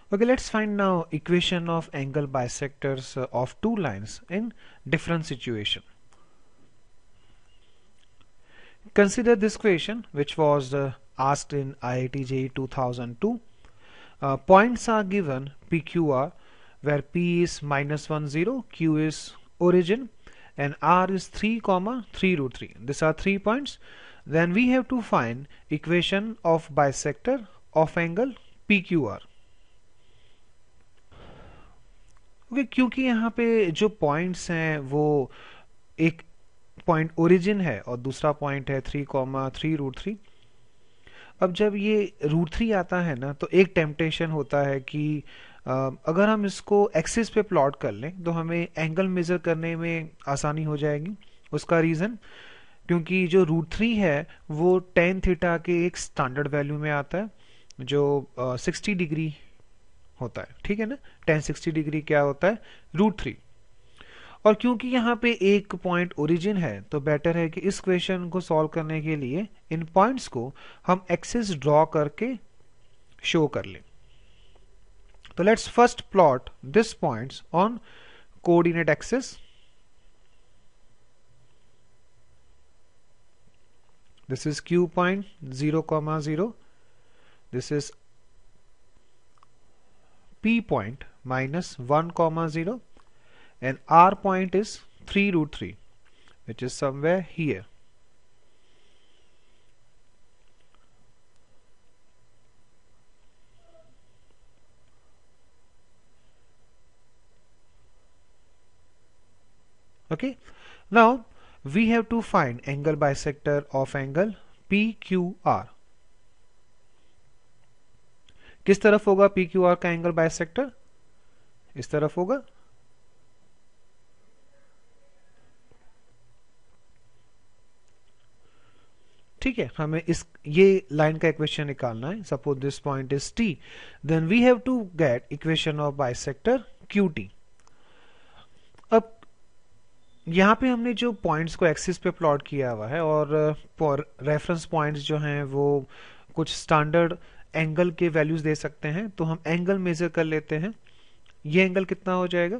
Okay, let's find now equation of angle bisectors of two lines in different situation. Consider this question which was asked in IIT JEE 2002. Points are given PQR where P is -1 0, Q is origin and R is 3, 3 root 3. These are 3 points. Then we have to find equation of bisector of angle PQR. Okay क्योंकि यहाँ पे जो points हैं वो एक point origin है और दूसरा पॉइंट है 3, रूट 3। अब जब ये रूट 3 आता है ना तो एक टेम्पटेशन होता है कि अगर हम इसको एक्सिस पे प्लॉट कर लें तो हमें एंगल मेजर करने में आसानी हो जाएगी। उसका रीज़न क्योंकि जो रूट 3 है वो टेन थीटा के एक स्टैंडर्ड वैल्यू में आता है जो 60 डिग्री होता है, ठीक है ना। 1060 डिग्री क्या होता है, रूट 3। और क्योंकि यहाँ पे एक पॉइंट ओरिजिन है तो बेटर है कि इस क्वेश्चन को सॉल्व करने के लिए इन पॉइंट्स को हम एक्सिस ड्रॉ करके शो कर लें। तो let's first plot this points on coordinate axis. This is Q point 0, 0. This is P point -1, 0 and R point is 3 root 3 which is somewhere here. Okay, now we have to find angle bisector of angle PQR. किस तरफ होगा PQR का angle bisector, इस तरफ होगा। ठीक है, हमें इस ये लाइन का इक्वेशन निकालना है। Suppose this point is T, then we have to get equation of bisector QT। अब यहाँ पे हमने जो पॉइंट्स को एक्सिस पे प्लॉट किया हुआ है और रेफरेंस पॉइंट्स जो हैं वो कुछ स्टैंडर्ड एंगल के वैल्यूज दे सकते हैं, तो हम एंगल मेजर कर लेते हैं। ये एंगल कितना हो जाएगा,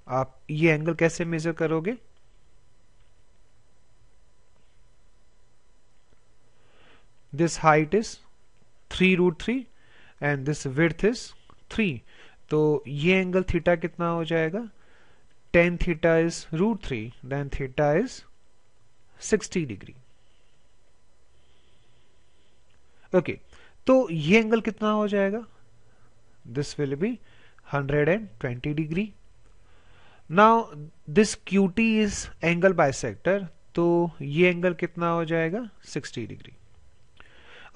आप ये एंगल कैसे मेजर करोगे, this height is 3 root 3 and this width is 3, तो ये एंगल थीटा कितना हो जाएगा, tan theta is root 3, then theta is 60 degree. Okay, तो ये एंगल कितना हो जाएगा, this will be 120 degree. Now this QT is angle bisector, तो ये एंगल कितना हो जाएगा, 60 डिग्री।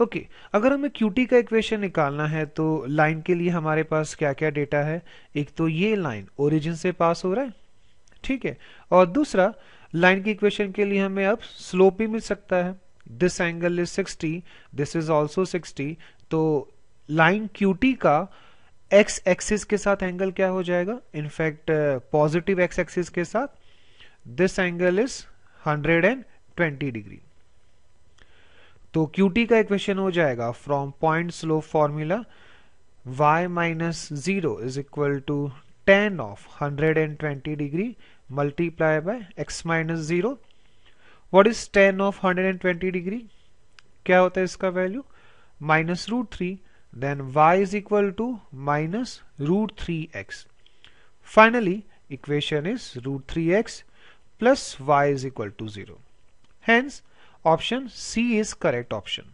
ओके, अगर हमें QT का इक्वेशन निकालना है तो लाइन के लिए हमारे पास क्या क्या डेटा है, एक तो ये लाइन ओरिजिन से पास हो रहा है, ठीक है, और दूसरा लाइन की इक्वेशन के लिए हमें अब स्लोप भी मिल सकता है। This angle is 60, this is also 60, तो लाइन QT का एक्स एक्सिस के साथ एंगल क्या हो जाएगा, इनफैक्ट पॉजिटिव एक्स एक्सिस के साथ, दिस एंगल इज 120 डिग्री। तो QT का इक्वेशन हो जाएगा from point slope formula y minus 0 is equal to tan of 120 degree multiply by x minus 0. What is tan of 120 degree? क्या होता है इसका value, minus root 3, then y is equal to minus root 3x. Finally, equation is root 3x plus y is equal to 0. Hence, option C is correct option.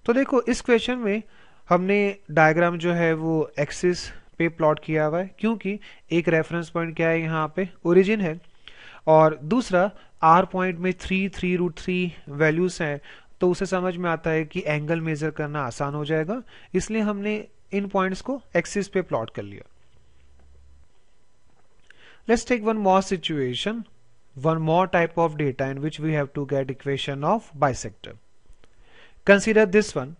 तो देखो इस question में हमने diagram जो है वो एक्सिस पे प्लॉट किया हुआ है, क्योंकि एक रेफरेंस पॉइंट क्या है यहाँ पे ओरिजिन है और दूसरा R पॉइंट में 3 रूट 3 वैल्यूज हैं, तो उसे समझ में आता है कि एंगल मेजर करना आसान हो जाएगा, इसलिए हमने इन पॉइंट्स को एक्सिस पे प्लॉट कर लिया। Let's take one more situation, one more type of data in which we have to get equation of bisector. Consider this one.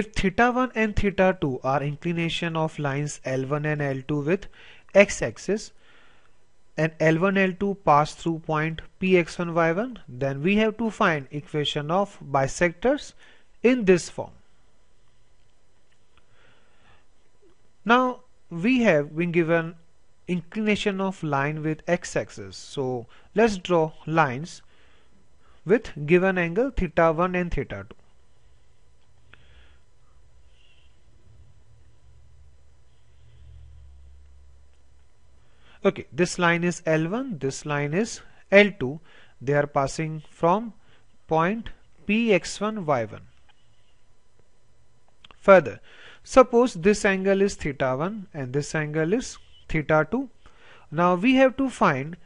If theta 1 and theta 2 are inclination of lines L1 and L2 with x axis and L1 L2 pass through point Px1 y1, then we have to find equation of bisectors in this form. Now we have been given inclination of line with x-axis, so let's draw lines with given angle theta 1 and theta 2. Okay, this line is L1, this line is L2. They are passing from point Px1 y1. Further, suppose this angle is theta 1 and this angle is theta 2. Now we have to find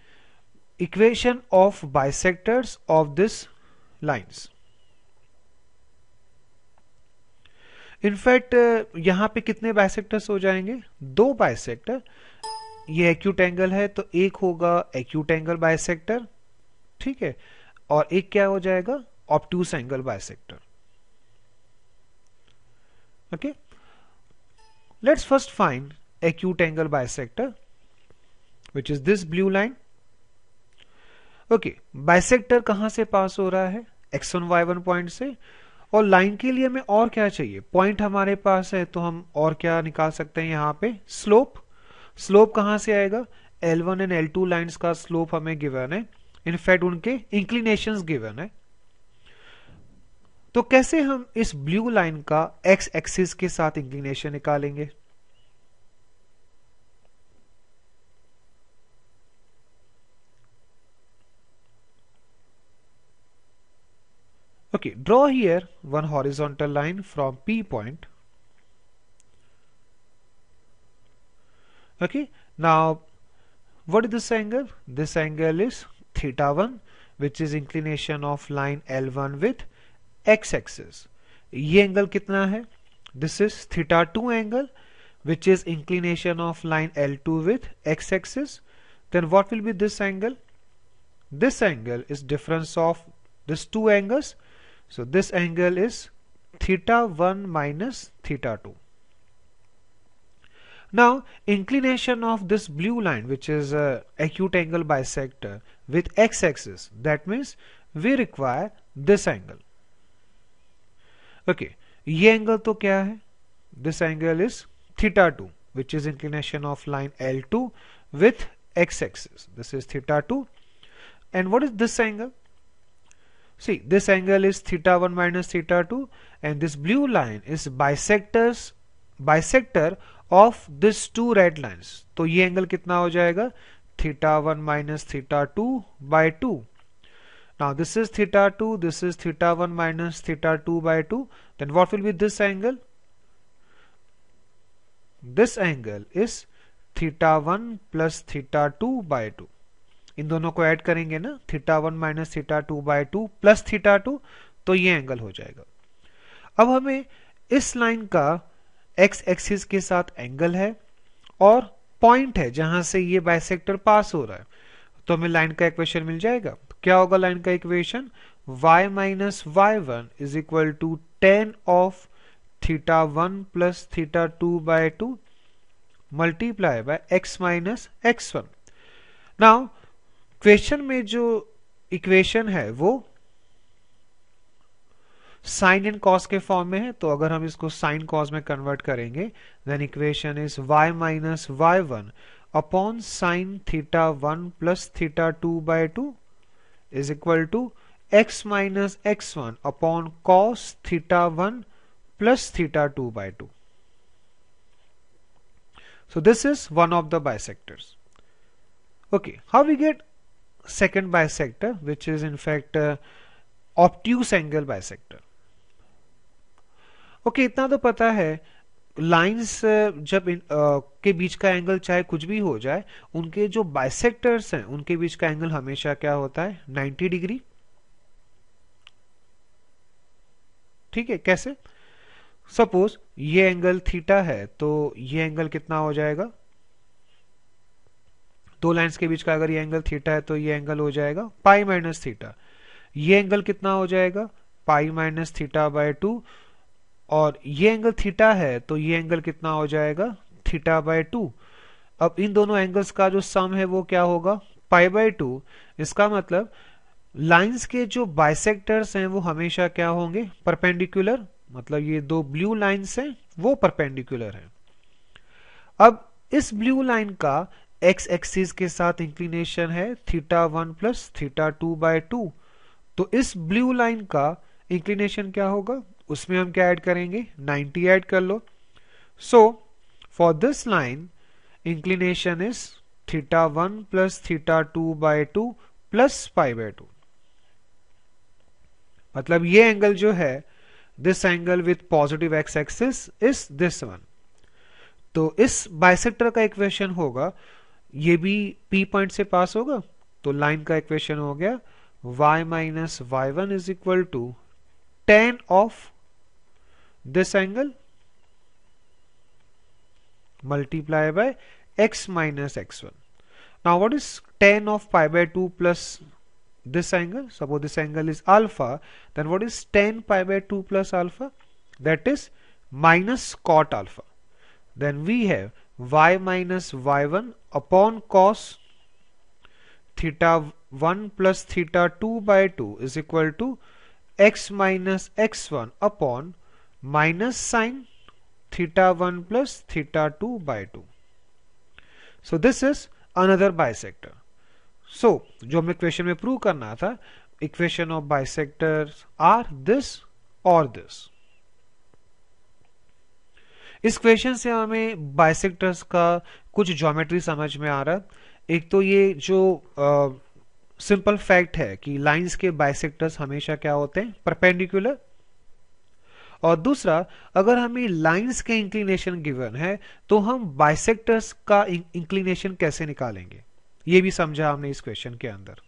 equation of bisectors of this lines. In fact यहाँ पे कितने bisectors हो जाएंगे? दो bisector. ये acute angle है तो एक होगा एक्यूट एंगल बाइसेक्टर, ठीक है, और एक क्या हो जाएगा? Obtuse angle bisector. Okay, let's first find acute angle bisector, which is this blue line. Okay, bisector कहां से पास हो रहा है? x1 y1 पॉइंट से. और लाइन के लिए हमें और क्या चाहिए? पॉइंट हमारे पास है तो हम और क्या निकाल सकते हैं यहाँ पे? स्लोप. स्लोप कहां से आएगा? L1 एंड L2 लाइंस का स्लोप हमें गिवन है. इनफैक्ट उनके इंक्लिनेशंस गिवन है. तो कैसे हम इस ब्लू लाइन का एक्स एक्सिस के साथ इंक्लिनेशन निकालेंगे? Okay, draw here one horizontal line from P point. Okay, now what is this angle? This angle is theta 1, which is inclination of line L1 with x axis. ये angle कितना है? This is theta 2 angle, which is inclination of line L2 with x axis. Then what will be this angle? This angle is difference of these two angles. So this angle is theta 1 minus theta 2. Now inclination of this blue line, which is acute angle bisector with x axis, that means we require this angle. Okay, ये angle तो क्या है? This angle is theta 2, which is inclination of line L2 with x axis. This is theta 2. And what is this angle? See, this angle is theta 1 minus theta 2, and this blue line is bisector of these two red lines. तो ये angle कितना हो जाएगा? theta 1 minus theta 2 by 2. Now this is theta 2, this is theta 1 minus theta 2 by 2. Then what will be this angle? This angle is theta 1 plus theta 2 by 2. इन दोनों को add करेंगे ना, theta 1 minus theta 2 by 2 plus theta 2, तो ये angle हो जाएगा. अब हमें इस लाइन का एक्स एक्सिस के साथ एंगल है और पॉइंट है जहां से ये बाइसेक्टर पास हो रहा है, तो हमें लाइन का इक्वेशन मिल जाएगा. क्या होगा लाइन का equation? y minus y1 is equal to tan of theta 1 plus theta 2 by 2 multiply by x minus x1. Now question में जो इक्वेशन है वो साइन एंड कॉस के फॉर्म में है, तो अगर हम इसको साइन कॉस में कन्वर्ट करेंगे, then equation is y minus y1 upon sine theta 1 plus theta 2 by 2 is equal to x minus x1 upon cos theta 1 plus theta 2 by 2. So this is one of the bisectors. Okay, how we get second bisector, which is in fact obtuse angle bisector. Okay, इतना तो पता है, lines जब के बीच का angle चाहे कुछ भी हो जाए, उनके जो बाइसेक्टर्स हैं उनके बीच का एंगल हमेशा क्या होता है? 90 डिग्री. ठीक है, कैसे? सपोज ये एंगल थीटा है, तो ये एंगल कितना हो जाएगा? दो लाइंस के बीच का अगर ये एंगल थीटा है तो ये एंगल हो जाएगा पाई माइनस थीटा. ये एंगल कितना हो जाएगा? Pi minus theta by 2. और ये एंगल थीटा है तो ये एंगल कितना हो जाएगा? Theta by 2. अब इन दोनों एंगल्स का जो सम है वो क्या होगा, π/2। इसका मतलब लाइंस के जो बाइसेक्टर्स हैं वो हमेशा क्या होंगे, परपेंडिकुलर। मतलब ये दो ब्लू लाइंस हैं वो परपेंडिकुलर हैं। अब इस ब्लू लाइन का एक्स एक्सिस के साथ इंक्लिनेशन है θ1 प्लस θ2/2। तो इस ब्लू लाइन का इंक्लिनेशन क्या होगा, उसमें हम क्या ऐड करेंगे, 90 ऐड कर लो। So for this line inclination is θ1 plus θ2/2 plus π/2। मतलब ये एंगल जो है, this angle with positive x axis is this one. तो इस बाइसेक्टर का इक्वेशन होगा, ये भी P पॉइंट से पास होगा, तो लाइन का इक्वेशन हो गया y minus y1 is equal to tan of this angle multiply by x minus x1। Now what is tan of π/2 plus this angle? Suppose this angle is alpha, then what is tan π/2 plus alpha? That is minus cot alpha. Then we have y minus y1 upon cos θ1 plus θ2/2 is equal to x minus x1 upon minus sin θ1 plus θ2/2. So this is another bisector. So जो हमें equation में prove करना था, equation of bisectors are this और this. इस equation से हमें bisectors का कुछ ज्योमेट्री समझ में आ रहा। एक तो ये जो सिंपल फैक्ट है कि लाइंस के बाइसेक्टर्स हमेशा क्या होते हैं, परपेंडिकुलर। और दूसरा, अगर हमें लाइंस के इंक्लिनेशन गिवन है तो हम बाइसेक्टर्स का इंक्लिनेशन कैसे निकालेंगे, ये भी समझा हमने इस क्वेश्चन के अंदर।